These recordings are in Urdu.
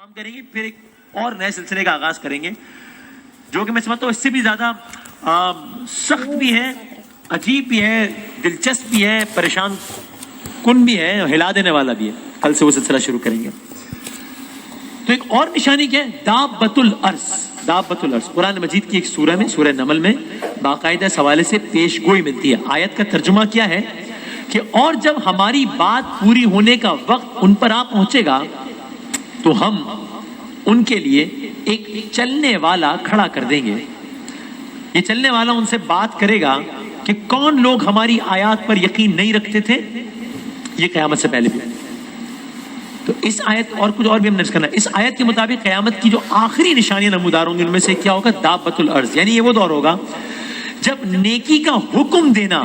ہم کریں گے، پھر ایک اور نئے سلسلے کا آغاز کریں گے جو کہ میں سمجھتا ہوں اس سے بھی زیادہ سخت بھی ہے، عجیب بھی ہے، دلچسپ بھی ہے، پریشان کن بھی ہے، ہلا دینے والا بھی ہے. کل سے وہ سلسلہ شروع کریں گے. تو ایک اور نشانی کیا ہے؟ دابۃ الارض. دابۃ الارض قرآن مجید کی ایک سورہ میں، سورہ نمل میں باقاعدہ اس حوالے سے پیش گوئی ملتی ہے. آیت کا ترجمہ کیا ہے کہ اور جب ہماری بات پوری ہونے کا وقت ان پر آ پہنچے گا تو ہم ان کے لیے ایک چلنے والا کھڑا کر دیں گے. یہ چلنے والا ان سے بات کرے گا کہ کون لوگ ہماری آیات پر یقین نہیں رکھتے تھے یہ قیامت سے پہلے بھی. تو اس آیت اور کچھ اور بھی ہم نے کرنا ہے. اس آیت کے مطابق قیامت کی جو آخری نشانیاں نمودار ہوں گی ان میں سے کیا ہوگا؟ دابۃ الارض. یعنی یہ وہ دور ہوگا جب نیکی کا حکم دینا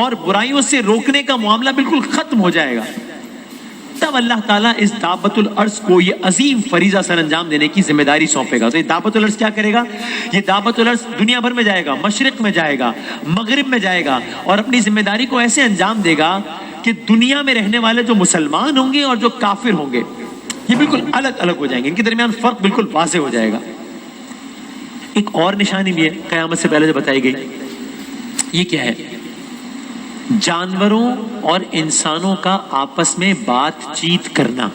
اور برائیوں سے روکنے کا معاملہ بالکل ختم ہو جائے گا. تب اللہ تعالیٰ اس دابۃ الارض کو یہ عظیم فریضہ سر انجام دینے کی ذمہ داری سونپے گا. تو یہ دابۃ الارض کیا کرے گا؟ یہ دابۃ الارض دنیا بھر میں جائے گا، مشرق میں جائے گا، مغرب میں جائے گا، اور اپنی ذمہ داری کو ایسے انجام دے گا کہ دنیا میں رہنے والے جو مسلمان ہوں گے اور جو کافر ہوں گے یہ بالکل الگ الگ ہو جائیں گے. ان کے درمیان فرق بالکل واضح ہو جائے گا. ایک اور نشانی بھی ہے قیامت سے پہلے جو بتائی گئی، یہ کیا ہے؟ جانوروں اور انسانوں کا آپس میں بات چیت کرنا.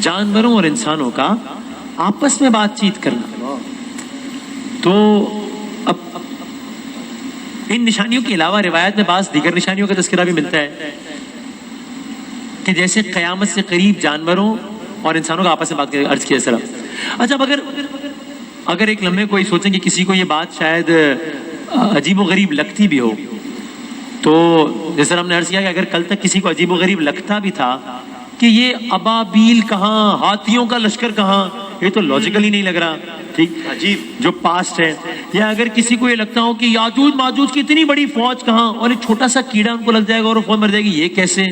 جانوروں اور انسانوں کا آپس میں بات چیت کرنا. تو اب ان نشانیوں کے علاوہ روایت میں بعض دیگر نشانیوں کا تذکرہ بھی ملتا ہے کہ جیسے قیامت سے قریب جانوروں اور انسانوں کا آپس میں بات کرے. عرض کیا سر اچھا اگر ایک لمحے کوئی سوچیں کہ کسی کو یہ بات شاید عجیب و غریب لگتی بھی ہو، تو جیسے ہم نے عرض کیا کہ اگر کل تک کسی کو عجیب و غریب لگتا بھی تھا کہ یہ ابابیل کہاں، ہاتھیوں کا لشکر کہاں، یہ تو لاجیکل ہی نہیں لگ رہا، ٹھیک عجیب جو پاسٹ ہے. یا اگر کسی کو یہ لگتا ہو کہ یاجوج ماجوج کی اتنی بڑی فوج کہاں، اور ایک چھوٹا سا کیڑا ان کو لگ جائے گا اور وہ فوج مر جائے گی، یہ کیسے؟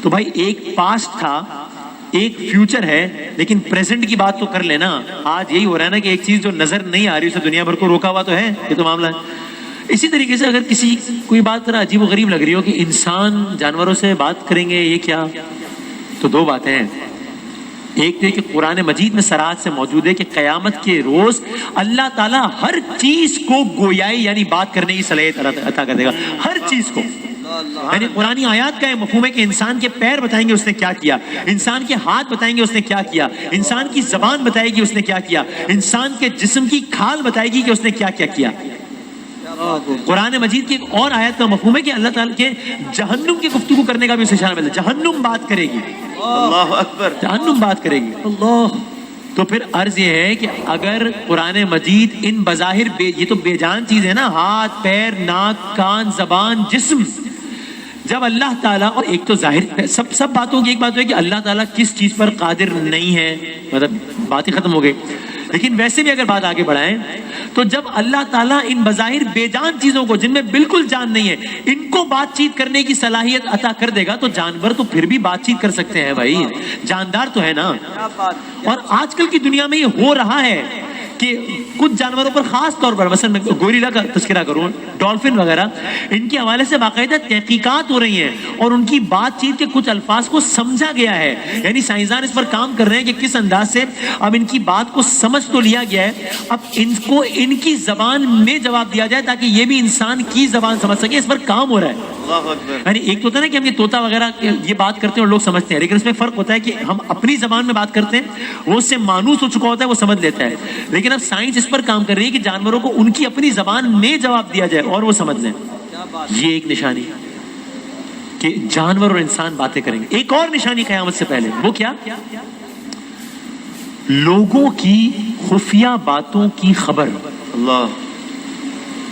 تو بھائی ایک پاسٹ تھا، ایک فیوچر ہے، لیکن پریزنٹ کی بات تو کر لینا. آج یہی ہو رہا ہے نا کہ ایک چیز جو نظر نہیں آ رہی اسے دنیا بھر کو روکا ہوا تو ہے. یہ تو معاملہ ہے. اسی طریقے سے اگر کسی کوئی بات ذرا عجیب و غریب لگ رہی ہو کہ انسان جانوروں سے بات کریں گے، یہ کیا؟ تو دو باتیں ہیں. ایک تو یہ کہ قرآن مجید میں صراحت سے موجود ہے کہ قیامت کے روز اللہ تعالیٰ ہر چیز کو گویائی یعنی بات کرنے کی صلاحیت عطا کر دے گا. ہر چیز کو، یعنی قرآنی آیات کا یہ مفہوم ہے کہ انسان کے پیر بتائیں گے اس نے کیا کیا، انسان کے ہاتھ بتائیں گے اس نے کیا کیا، انسان کی زبان بتائے گی اس نے کیا کیا، انسان کے جسم کی کھال بتائے گی کہ اس نے کیا کیا کیا. قرآن مجید کی ایک اور آیت کا مفہوم ہے کہ اللہ تعالیٰ کے جہنم کی گفتگو کرنے کا بھی اسے اشارہ ملتا ہے. جہنم بات کرے گی، اللہ اکبر، جہنم بات کرے گی. اللہ تو پھر عرض یہ ہے کہ اگر قرآن مجید ان بظاہر یہ تو بے جان چیز ہے نا، ہاتھ پیر ناک کان زبان جسم، جب اللہ تعالیٰ، اور ایک تو ظاہر سب باتوں کی ایک بات ہے کہ اللہ تعالیٰ کس چیز پر قادر نہیں ہے، مطلب بات ہی ختم ہو گئی. لیکن ویسے بھی اگر بات آگے بڑھائیں تو جب اللہ تعالیٰ ان بظاہر بے جان چیزوں کو، جن میں بالکل جان نہیں ہے، ان کو بات چیت کرنے کی صلاحیت عطا کر دے گا تو جانور تو پھر بھی بات چیت کر سکتے ہیں بھائی، جاندار تو ہے نا. اور آج کل کی دنیا میں یہ ہو رہا ہے کہ کچھ جانوروں پر خاص طور پر، مثلا میں گوریلا کا تذکرہ کروں، ڈالفن وغیرہ، ان کے حوالے سے باقاعدہ تحقیقات ہو رہی ہیں اور ان کی بات چیت کے کچھ الفاظ کو سمجھا گیا ہے. یعنی سائنسدان اس پر کام کر رہے ہیں کہ کس انداز سے اب ان کی بات کو سمجھ تو لیا گیا ہے، اب ان کو ان کی زبان میں جواب دیا جائے تاکہ یہ بھی انسان کی زبان سمجھ سکے. اس پر کام ہو رہا ہے. یعنی ایک تو ہوتا ہے نا کہ ہم یہ طوطا وغیرہ یہ بات کرتے ہیں اور لوگ سمجھتے ہیں، لیکن اس میں فرق ہوتا ہے کہ ہم اپنی زبان میں بات کرتے ہیں، وہ اس سے مانوس ہو چکا ہوتا ہے، وہ سمجھ لیتا ہے. لیکن اب سائنس اس پر کام کر رہی ہے کہ جانوروں کو ان کی اپنی زبان میں جواب دیا جائے اور وہ سمجھ لیں. یہ ایک نشانی کہ جانور اور انسان باتیں کریں گے. ایک اور نشانی قیامت سے پہلے، وہ کیا؟ لوگوں کی خفیہ باتوں کی خبر. اللہ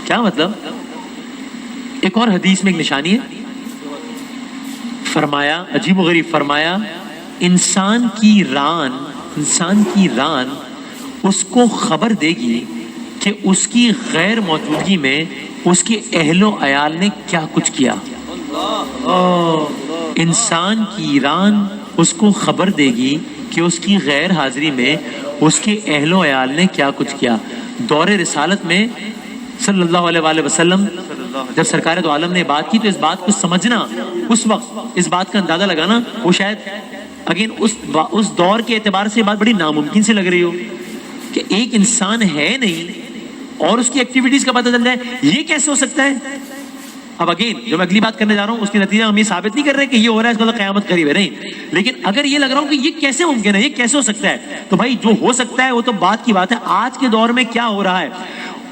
کیا مطلب؟ ایک اور حدیث میں ایک نشانی ہے، فرمایا عجیب و غریب، فرمایا انسان کی ران اس کو خبر دے گی کہ اس کی غیر موجودگی میں اس کے اہل و عیال نے کیا کچھ کیا. انسان کی ران اس کو خبر دے گی کہ اس کی غیر حاضری میں اس کے اہل و عیال نے کیا کچھ کیا. دور رسالت میں صلی اللہ علیہ وآلہ وسلم جب سرکار دو عالم نے بات کی تو اس بات کو سمجھنا، اس وقت اس بات کا اندازہ لگانا، وہ شاید اگین اس دور کے اعتبار سے بات بڑی ناممکن سے لگ رہی ہو کہ ایک انسان ہے نہیں اور اس کی ایکٹیویٹیز کا پتہ چل جائے، یہ کیسے ہو سکتا ہے؟ اب اگین جو میں اگلی بات کرنے جا رہا ہوں اس کے نتیجہ ہم یہ ثابت نہیں کر رہے کہ یہ ہو رہا ہے اس کا قیامت قریب ہے، نہیں، لیکن اگر یہ لگ رہا ہوں کہ یہ کیسے ممکن ہے، یہ کیسے ہو سکتا ہے، تو بھائی جو ہو سکتا ہے وہ تو بات کی بات ہے. آج کے دور میں کیا ہو رہا ہے،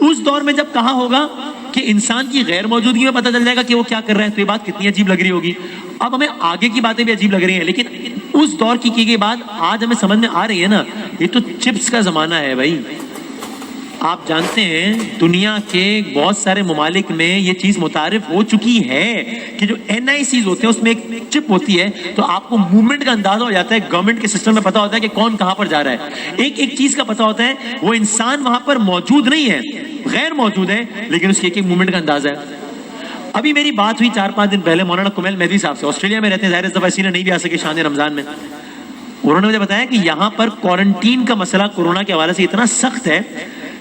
اس دور میں جب کہا ہوگا کہ انسان کی غیر موجودگی میں پتہ چل جائے گا کہ وہ کیا کر رہا ہے، تو یہ بات کتنی عجیب لگ رہی ہوگی. اب ہمیں آگے کی باتیں بھی عجیب لگ رہی ہیں، لیکن اس دور کی گئی بات آج ہمیں سمجھ میں آ رہی ہے نا. یہ تو چپس کا زمانہ ہے بھائی. آپ جانتے ہیں دنیا کے بہت سارے ممالک میں یہ چیز متعارف ہو چکی ہے کہ جو NICs ہوتے ہیں اس میں ایک چپ ہوتی ہے، تو آپ کو موومنٹ کا اندازہ ہو جاتا ہے، گورنمنٹ کے سسٹم میں پتا ہوتا ہے کہ کون کہاں پر جا رہا ہے. ایک ایک چیز کا پتا ہوتا ہے، وہ انسان وہاں پر موجود نہیں ہے، غیر موجود ہے، لیکن اس کی ایک ایک موومنٹ کا اندازہ ہے. ابھی میری بات ہوئی 4-5 دن پہلے مولانا کمیل مہدی صاحب سے، آسٹریلیا میں رہتے ہیں، ظاہر اس دفعہ اسی لیے نہیں بھی آ سکے شان رمضان میں. انہوں نے مجھے بتایا کہ یہاں پر کوارنٹین کا مسئلہ کورونا کے حوالے سے اتنا سخت ہے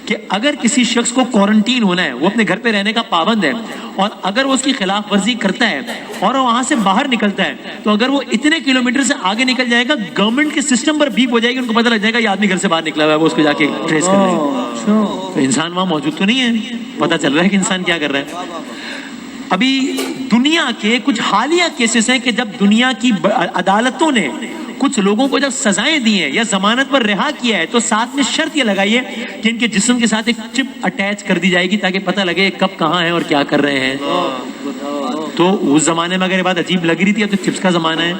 کہ اگر کسی شخص کو کوارنٹین ہونا ہے، وہ اپنے گھر پہ رہنے کا پابند ہے، اور اگر وہ اس کی خلاف ورزی کرتا ہے اور وہ وہاں سے باہر نکلتا ہے، تو اگر وہ اتنے کلومیٹر سے آگے نکل جائے گا، گورنمنٹ کے سسٹم پر بیپ ہو جائے گی، ان کو پتہ لگ جائے گا یہ آدمی گھر سے باہر نکلا ہوا ہے، وہ اس کو جا کے ٹریس کر لیں گے. تو انسان وہاں موجود تو نہیں ہے، پتہ چل رہا ہے کہ انسان کیا کر رہا ہے. ابھی دنیا کے کچھ حالیہ کیسز ہیں کہ جب دنیا کی عدالتوں نے کچھ لوگوں کو جب سزائیں دی ہیں یا ضمانت پر رہا کیا ہے، تو ساتھ میں شرط یہ لگائی ہے کہ ان کے جسم کے ساتھ ایک چپ اٹیچ کر دی جائے گی تاکہ پتہ لگے کب کہاں ہیں اور کیا کر رہے ہیں. تو اس زمانے میں اگر یہ بات عجیب لگ رہی تھی، اب تو چپس کا زمانہ ہے،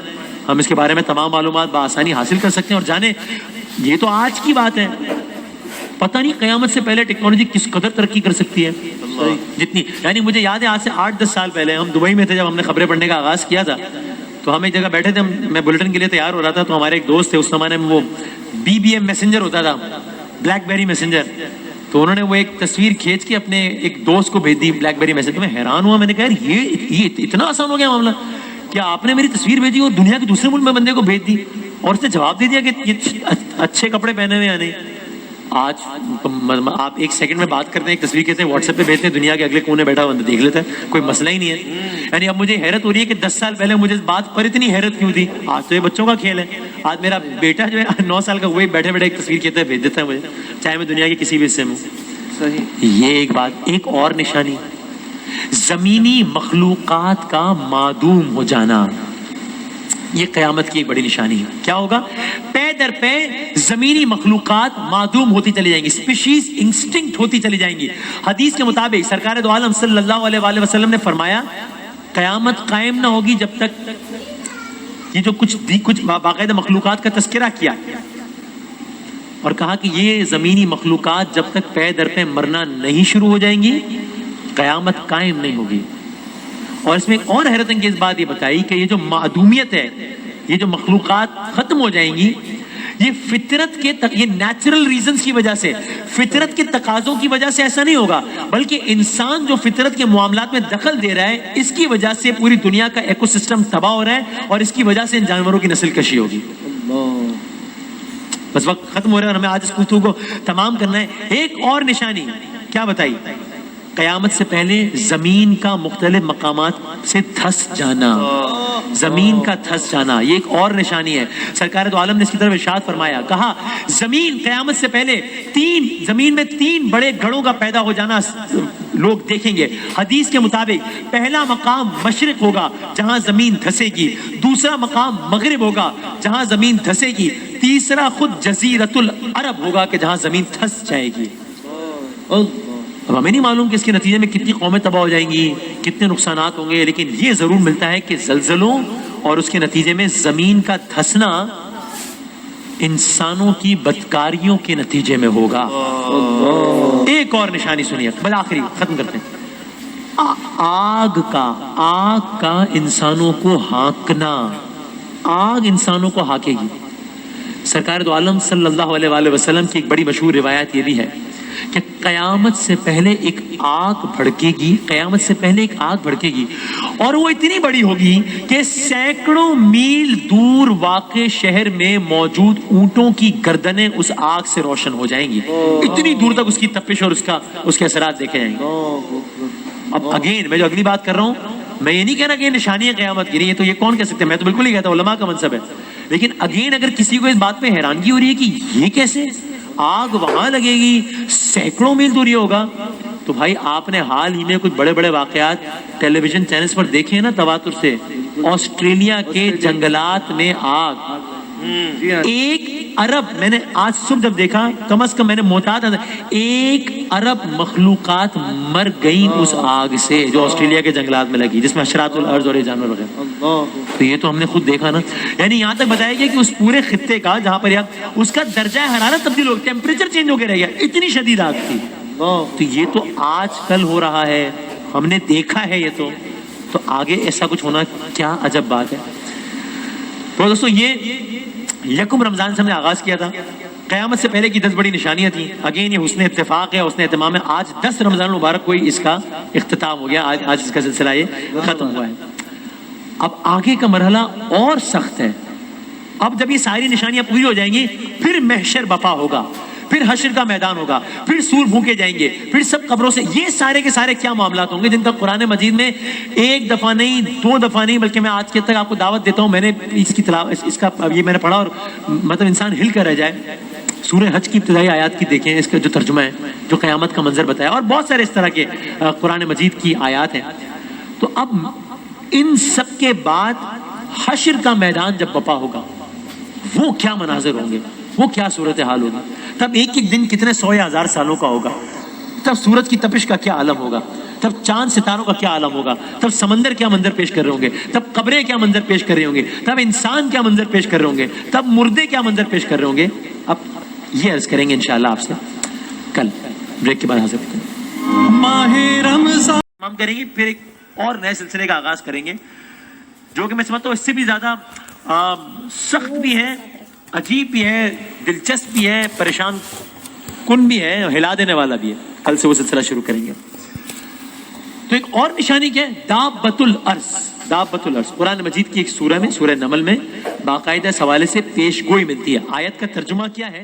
ہم اس کے بارے میں تمام معلومات بآسانی حاصل کر سکتے ہیں. اور جانے یہ تو آج کی بات ہے، پتہ نہیں قیامت سے پہلے ٹیکنالوجی کس قدر ترقی کر سکتی ہے. جتنی یعنی مجھے یاد ہے آج سے 8-10 سال پہلے ہم دبئی میں تھے، جب ہم نے خبریں پڑھنے کا آغاز کیا تھا، تو ہم ایک جگہ بیٹھے تھے، میں بلٹن کے لیے تیار ہو رہا تھا، تو ہمارے ایک دوست تھے، اس زمانے میں وہ BBM میسنجر ہوتا تھا، بلیک بیری میسنجر، تو انہوں نے وہ ایک تصویر کھینچ کے اپنے ایک دوست کو بھیج دی بلیک بیری میسنجر. میں حیران ہوا، میں نے کہا یہ اتنا آسان ہو گیا معاملہ، کیا آپ نے میری تصویر بھیجی اور دنیا کے دوسرے ملک میں بندے کو بھیج دی اور اس نے جواب دے دیا کہ یہ اچھے کپڑے پہنے ہوئے یا نہیں. آج آپ ایک سیکنڈ میں بات کرتے ہیں، ایک تصویر کہتے ہیں واٹس ایپ پہ بھیجتے ہیں، دنیا کے اگلے کونے بیٹھا بندہ دیکھ لیتا ہے، کوئی مسئلہ ہی نہیں ہے. یعنی اب مجھے حیرت ہو رہی ہے کہ 10 سال پہلے مجھے اس بات پر اتنی حیرت کیوں تھی. آج تو یہ بچوں کا کھیل ہے. آج میرا بیٹا جو ہے 9 سال کا، وہی بیٹھے بیٹھے ایک تصویر کہتا ہے بھیج دیتا ہے مجھے، چاہے میں دنیا کے کسی بھی حصے میں ہوں. یہ ایک بات. ایک اور نشانی، زمینی مخلوقات کا معدوم ہو جانا، یہ قیامت کی ایک بڑی نشانی ہے. کیا ہوگا؟ پے در پے زمینی مخلوقات معدوم ہوتی چلی جائیں گی، اسپیشیز انسٹنکٹ ہوتی چلی جائیں گی. حدیث کے مطابق سرکار دو عالم صلی اللہ علیہ وآلہ وسلم نے فرمایا قیامت قائم نہ ہوگی جب تک یہ جو کچھ باقاعدہ مخلوقات کا تذکرہ کیا اور کہا کہ یہ زمینی مخلوقات جب تک پے در پے مرنا نہیں شروع ہو جائیں گی، قیامت قائم نہیں ہوگی. اور اس میں ایک اور حیرت انگیز بات یہ بتائی کہ یہ جو معدومیت ہے، یہ جو مخلوقات ختم ہو جائیں گی، یہ فطرت کے یہ نیچرل ریزنز کی وجہ سے، فطرت کے تقاضوں کی وجہ سے ایسا نہیں ہوگا، بلکہ انسان جو فطرت کے معاملات میں دخل دے رہا ہے، اس کی وجہ سے پوری دنیا کا ایکو سسٹم تباہ ہو رہا ہے، اور اس کی وجہ سے ان جانوروں کی نسل کشی ہوگی. بس وقت ختم ہو رہا ہے اور ہمیں آج اس گفتگو کو تمام کرنا ہے. ایک اور نشانی کیا بتائی؟ قیامت سے پہلے زمین کا مختلف مقامات سے دھس جانا، زمین کا دھس جانا، یہ ایک اور نشانی ہے. سرکار دو عالم نے اس کی طرف ارشاد فرمایا، کہا زمین قیامت سے پہلے زمین میں 3 بڑے گڑھوں کا پیدا ہو جانا لوگ دیکھیں گے. حدیث کے مطابق پہلا مقام مشرق ہوگا جہاں زمین دھسے گی، دوسرا مقام مغرب ہوگا جہاں زمین دھسے گی، تیسرا خود جزیرۃ العرب ہوگا کہ جہاں زمین دھس جائے گی. اب ہمیں نہیں معلوم کہ اس کے نتیجے میں کتنی قومیں تباہ ہو جائیں گی، کتنے نقصانات ہوں گے، لیکن یہ ضرور ملتا ہے کہ زلزلوں اور اس کے نتیجے میں زمین کا دھسنا انسانوں کی بدکاریوں کے نتیجے میں ہوگا. ایک اور نشانی سنیے، بالآخری ختم کرتے ہیں. آگ کا انسانوں کو ہانکنا، آگ انسانوں کو ہانکے گی. سرکار دو عالم صلی اللہ علیہ وآلہ وسلم کی ایک بڑی مشہور روایت یہ بھی ہے کہ قیامت سے پہلے ایک آگ بھڑکے گی، قیامت سے پہلے ایک آگ بھڑکے گی، اور وہ اتنی بڑی ہوگی کہ سینکڑوں میل دور واقع شہر میں موجود اونٹوں کی گردنیں اس آگ سے روشن ہو جائیں گی. اتنی دور تک اس کی تپش اور اس کے اثرات دیکھے جائیں گے. اب اگین میں جو اگلی بات کر رہا ہوں، میں یہ نہیں کہہ رہا کہ یہ نشانی ہے قیامت کی، یہ کون کہہ سکتے ہیں، میں تو بالکل نہیں کہتا، علماء کا منصب ہے. لیکن اگین اگر کسی کو اس بات پہ حیرانگی ہو رہی ہے کہ یہ کیسے آگ وہاں لگے گی سینکڑوں میل دوری ہوگا، تو بھائی آپ نے حال ہی میں کچھ بڑے بڑے واقعات ٹیلی ویژن چینلز پر دیکھے ہیں نا تواتر سے. آسٹریلیا کے جنگلات میں آگ 1 ارب، میں نے آج صبح جب دیکھا کم از کم میں نے محتاط 1 ارب مخلوقات مر گئی اس آگ سے جو آسٹریلیا کے جنگلات میں لگی، جس میں حشرات الارض اور یہ جانور وغیرہ. تو یہ تو ہم نے خود دیکھا نا. یعنی یہاں تک بتایا گیا کہ اس پورے خطے کا جہاں پر اس کا درجہ حرارت تبدیل ہو گیا، ٹیمپریچر چینج ہو کے رہ گیا، اتنی شدید آگ تھی. تو یہ تو آج کل ہو رہا ہے، ہم نے دیکھا ہے یہ تو آگے ایسا کچھ ہونا کیا عجب بات ہے. تو دوستو یہ یکم رمضان سے ہم نے آغاز کیا تھا. قیامت سے پہلے کی 10 بڑی نشانیاں تھیں. اگین یہ حسن اتفاق ہے، حسن اہتمام ہے. آج 10 رمضان المبارک کو اس کا اختتام ہو گیا، آج اس کا سلسلہ یہ ختم ہوا ہے. اب آگے کا مرحلہ اور سخت ہے. اب جب یہ ساری نشانیاں پوری ہو جائیں گی پھر محشر بپا ہوگا، پھر حشر کا میدان ہوگا، پھر سور پھونکے جائیں گے، پھر سب قبروں سے. یہ سارے کے سارے کیا معاملات ہوں گے جن کا قرآن مجید میں 1 دفعہ نہیں 2 دفعہ نہیں بلکہ میں آج کے تک آپ کو دعوت دیتا ہوں. میں نے اس کی اس کا یہ میں نے پڑھا اور مطلب انسان ہل کر رہ جائے. سورہ حج کی ابتدائی آیات کی دیکھیں، اس کا جو ترجمہ ہے، جو قیامت کا منظر بتایا، اور بہت سارے اس طرح کے قرآن مجید کی آیات ہیں. تو اب ان سب کے بعد حشر کا میدان جب بپا ہوگا وہ کیا مناظر ہوں گے، وہ کیا صورتحال ہوگی. تب ایک ایک دن کتنے 100 یا 1000 سالوں کا ہوگا. تب سورج کی تپش کا کیا عالم ہوگا، تب چاند ستاروں کا کیا عالم ہوگا، تب سمندر کیا منظر پیش کر رہے ہوں گے، تب قبریں کیا منظر پیش کر رہے ہوں گے، تب انسان کیا منظر پیش کر رہے ہوں گے، تب مردے کیا منظر پیش کر رہے ہوں گے. اب یہ عرض کریں گے انشاءاللہ آپ سے کل بریک کے بعد حاضر ہوتے ہیں. ماہ رمضان ہم کریں گے، پھر ایک اور نئے سلسلے کا آغاز کریں گے جو کہ میں سمجھتا ہوں اس سے بھی زیادہ سخت بھی ہے، عجیب بھی ہے، دلچسپ بھی ہے، پریشان کن بھی ہے، ہلا دینے والا بھی ہے. کل سے وہ سلسلہ شروع کریں گے. تو ایک اور نشانی کیا ہے؟ دابۃ الارض. دابۃ الارض قرآن مجید کی ایک سورہ میں، سورہ نمل میں باقاعدہ اس حوالے سے پیش گوئی ملتی ہے. آیت کا ترجمہ کیا ہے؟